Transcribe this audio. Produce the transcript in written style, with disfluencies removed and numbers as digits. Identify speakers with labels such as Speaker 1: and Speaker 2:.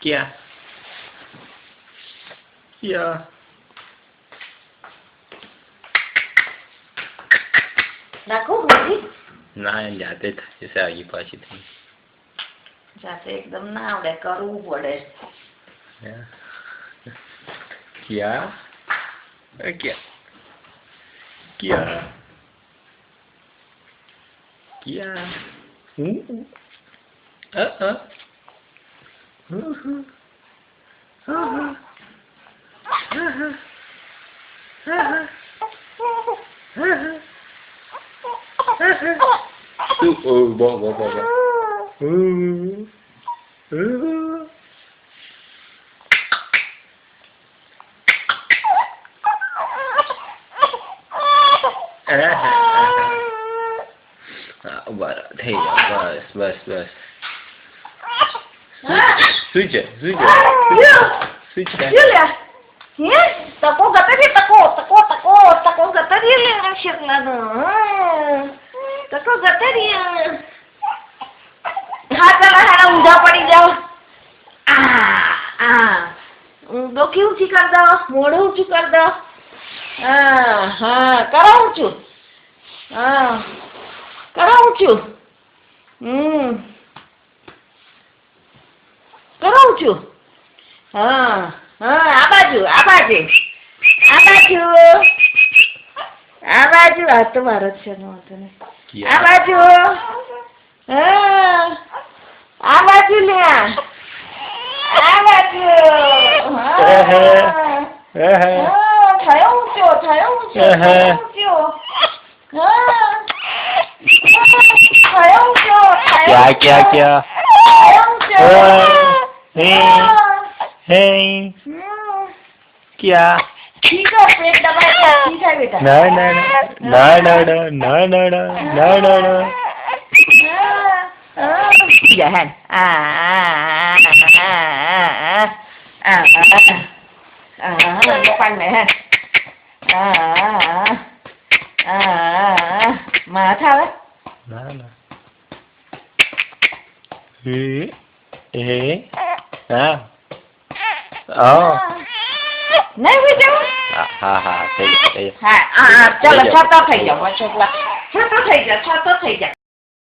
Speaker 1: क्या क्या
Speaker 2: નાખો ભાજી
Speaker 1: ના જાતે થાય છે આગી પાછી થઈ
Speaker 2: જાતે એકદમ ના આવડે કરવું પડે
Speaker 1: क्या क्या क्या क्या થઈ જાવ બસ બસ બસ સુઈ જાય
Speaker 2: તકો ગતરી તકો ગતરી તકો ગતરી હા ચાલો હેડા ઊંધા પડી જાઓ ડોકી ઊંચી કર દો મોઢું ઊંચું કર દો હા કરાવું છું કરાવું છું હા આ બાજુ આ તો મારો જ છે આ બાજુ આ બાજુ લે આ બાજુ થયો ઊંચો
Speaker 1: क्या क्या क्या क्या
Speaker 2: ठीक है पेट दबाया ठीक है बेटा
Speaker 1: ना ना ना ना ना ना ना ना ना ना ना
Speaker 2: Jangan. Depan deh. Mata lah.
Speaker 1: ના ના હા
Speaker 2: નહીં બીજું
Speaker 1: હા હા થઈ
Speaker 2: હા ચાલો છતો થઈ જાવ છતો થઈ જા